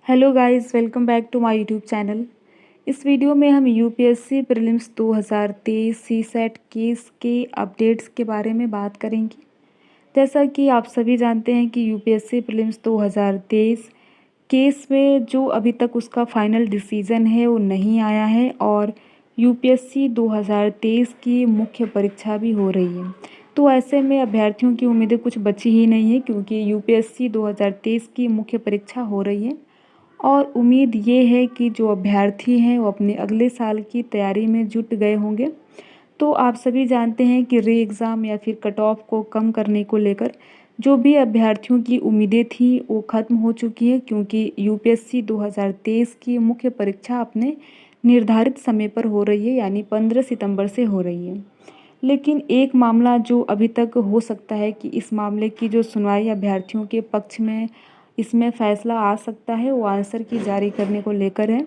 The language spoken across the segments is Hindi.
Hello guys, welcome back to my YouTube channel. इस वीडियो में हम यूपीएससी प्रीलिम्स 2023 सीसेट केस के अपडेट्स के बारे में बात करेंगे। जैसा कि आप सभी जानते हैं कि यूपीएससी प्रीलिम्स 2023 केस में जो अभी तक उसका फाइनल डिसीजन है वो नहीं आया है और यूपीएससी 2023 की मुख्य परीक्षा भी हो रही है। तो ऐसे में अभ्यर्थियों की उम्मीदें कुछ बची ही नहीं है, क्योंकि यूपीएससी 2023 की मुख्य परीक्षा हो रही है और उम्मीद ये है कि जो अभ्यर्थी हैं वो अपने अगले साल की तैयारी में जुट गए होंगे। तो आप सभी जानते हैं कि री एग्ज़ाम या फिर कट ऑफ को कम करने को लेकर जो भी अभ्यर्थियों की उम्मीदें थी वो ख़त्म हो चुकी है, क्योंकि यूपीएससी 2023 की मुख्य परीक्षा अपने निर्धारित समय पर हो रही है, यानी 15 सितंबर से हो रही है। लेकिन एक मामला जो अभी तक हो सकता है कि इस मामले की जो सुनवाई अभ्यर्थियों के पक्ष में इसमें फ़ैसला आ सकता है, वो आंसर की जारी करने को लेकर है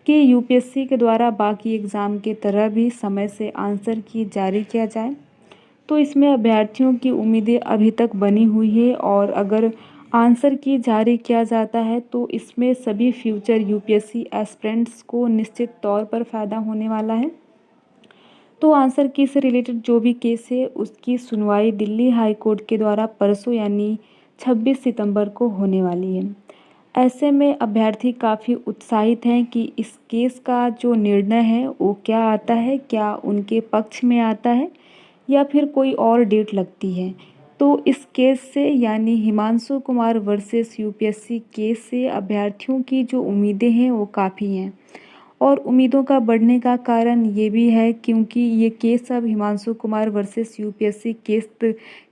कि यूपीएससी के द्वारा बाकी एग्ज़ाम की तरह भी समय से आंसर की जारी किया जाए। तो इसमें अभ्यर्थियों की उम्मीदें अभी तक बनी हुई है और अगर आंसर की जारी किया जाता है तो इसमें सभी फ्यूचर यूपीएससी एस्पिरेंट्स को निश्चित तौर पर फ़ायदा होने वाला है। तो आंसर की से रिलेटेड जो भी केस है उसकी सुनवाई दिल्ली हाई कोर्ट के द्वारा परसों यानी 26 सितंबर को होने वाली है। ऐसे में अभ्यर्थी काफ़ी उत्साहित हैं कि इस केस का जो निर्णय है वो क्या आता है, क्या उनके पक्ष में आता है या फिर कोई और डेट लगती है। तो इस केस से यानी Himanshu Kumar versus UPSC case से अभ्यर्थियों की जो उम्मीदें हैं वो काफ़ी हैं और उम्मीदों का बढ़ने का कारण ये भी है क्योंकि ये केस अब Himanshu Kumar versus UPSC case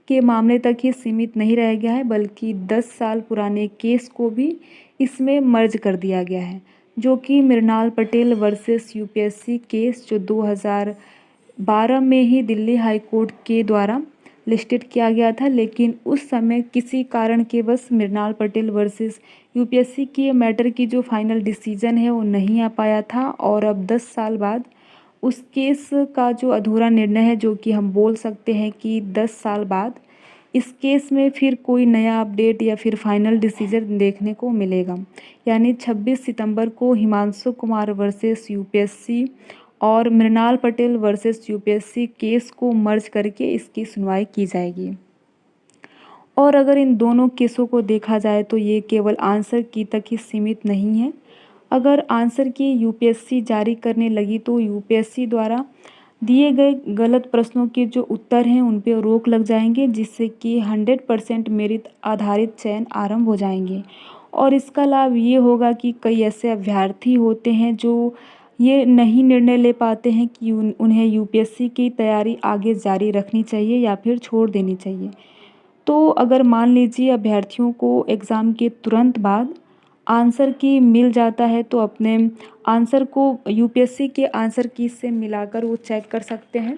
के मामले तक ही सीमित नहीं रह गया है, बल्कि 10 साल पुराने केस को भी इसमें मर्ज कर दिया गया है, जो कि Mrinal Patel versus UPSC case जो 2012 में ही दिल्ली हाई कोर्ट के द्वारा लिस्टेड किया गया था। लेकिन उस समय किसी कारण के बस मृणाल पटेल वर्सेस यूपीएससी की मैटर की जो फाइनल डिसीजन है वो नहीं आ पाया था और अब 10 साल बाद उस केस का जो अधूरा निर्णय है, जो कि हम बोल सकते हैं कि 10 साल बाद इस केस में फिर कोई नया अपडेट या फिर फाइनल डिसीजन देखने को मिलेगा। यानी 26 सितंबर को हिमांशु कुमार वर्सेस यूपीएससी और Mrinal Patel versus UPSC case को मर्ज करके इसकी सुनवाई की जाएगी। और अगर इन दोनों केसों को देखा जाए तो ये केवल आंसर की तक ही सीमित नहीं है। अगर आंसर की यूपीएससी जारी करने लगी तो यूपीएससी द्वारा दिए गए गलत प्रश्नों के जो उत्तर हैं उन पर रोक लग जाएंगे, जिससे कि 100% मेरिट आधारित चयन आरंभ हो जाएंगे। और इसका लाभ ये होगा कि कई ऐसे अभ्यर्थी होते हैं जो ये नहीं निर्णय ले पाते हैं कि उन्हें यूपीएससी की तैयारी आगे जारी रखनी चाहिए या फिर छोड़ देनी चाहिए। तो अगर मान लीजिए अभ्यर्थियों को एग्ज़ाम के तुरंत बाद आंसर की मिल जाता है तो अपने आंसर को यूपीएससी के आंसर की से मिलाकर वो चेक कर सकते हैं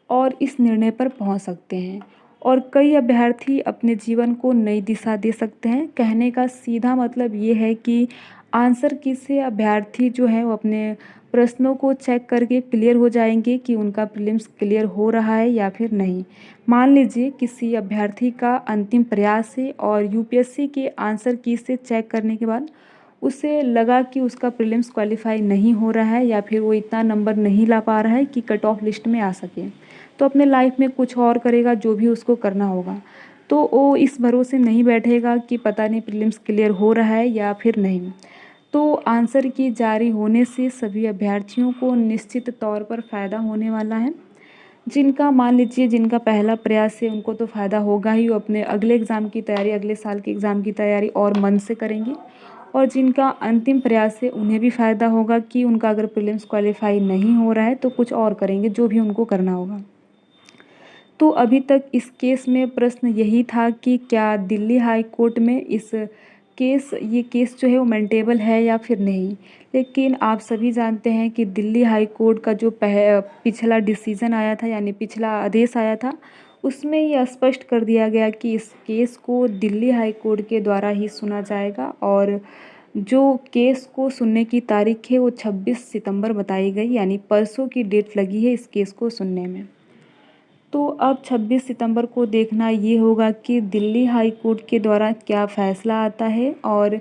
और इस निर्णय पर पहुंच सकते हैं और कई अभ्यर्थी अपने जीवन को नई दिशा दे सकते हैं। कहने का सीधा मतलब ये है कि आंसर की से अभ्यर्थी जो है वो अपने प्रश्नों को चेक करके क्लियर हो जाएंगे कि उनका प्रीलिम्स क्लियर हो रहा है या फिर नहीं। मान लीजिए किसी अभ्यर्थी का अंतिम प्रयास है और यूपीएससी के आंसर की से चेक करने के बाद उसे लगा कि उसका प्रीलिम्स क्वालिफाई नहीं हो रहा है या फिर वो इतना नंबर नहीं ला पा रहा है कि कट ऑफ लिस्ट में आ सके, तो अपने लाइफ में कुछ और करेगा जो भी उसको करना होगा। तो वो इस भरोसे नहीं बैठेगा कि पता नहीं प्रीलिम्स क्लियर हो रहा है या फिर नहीं। तो आंसर की जारी होने से सभी अभ्यर्थियों को निश्चित तौर पर फ़ायदा होने वाला है। जिनका मान लीजिए जिनका पहला प्रयास है उनको तो फ़ायदा होगा ही, वो अपने अगले एग्ज़ाम की तैयारी, अगले साल के एग्ज़ाम की तैयारी और मन से करेंगे। और जिनका अंतिम प्रयास है उन्हें भी फ़ायदा होगा कि उनका अगर प्रीलिम्स क्वालिफाई नहीं हो रहा है तो कुछ और करेंगे जो भी उनको करना होगा। तो अभी तक इस केस में प्रश्न यही था कि क्या दिल्ली हाई कोर्ट में ये केस जो है वो मेंटेबल है या फिर नहीं। लेकिन आप सभी जानते हैं कि दिल्ली हाई कोर्ट का जो पिछला डिसीज़न आया था, यानी पिछला आदेश आया था, उसमें ये स्पष्ट कर दिया गया कि इस केस को दिल्ली हाई कोर्ट के द्वारा ही सुना जाएगा और जो केस को सुनने की तारीख है वो 26 सितंबर बताई गई, यानी परसों की डेट लगी है इस केस को सुनने में। तो अब 26 सितंबर को देखना ये होगा कि दिल्ली हाई कोर्ट के द्वारा क्या फ़ैसला आता है और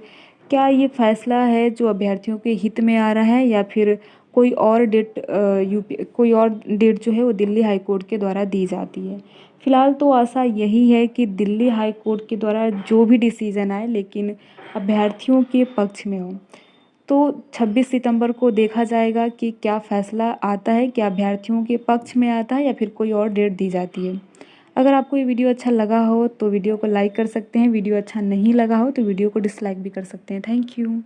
क्या ये फैसला है जो अभ्यर्थियों के हित में आ रहा है या फिर कोई और डेट जो है वो दिल्ली हाई कोर्ट के द्वारा दी जाती है। फ़िलहाल तो आशा यही है कि दिल्ली हाई कोर्ट के द्वारा जो भी डिसीज़न आए लेकिन अभ्यर्थियों के पक्ष में हो। तो 26 सितंबर को देखा जाएगा कि क्या फ़ैसला आता है, क्या अभ्यर्थियों के पक्ष में आता है या फिर कोई और डेट दी जाती है। अगर आपको ये वीडियो अच्छा लगा हो तो वीडियो को लाइक कर सकते हैं, वीडियो अच्छा नहीं लगा हो तो वीडियो को डिसलाइक भी कर सकते हैं। Thank you.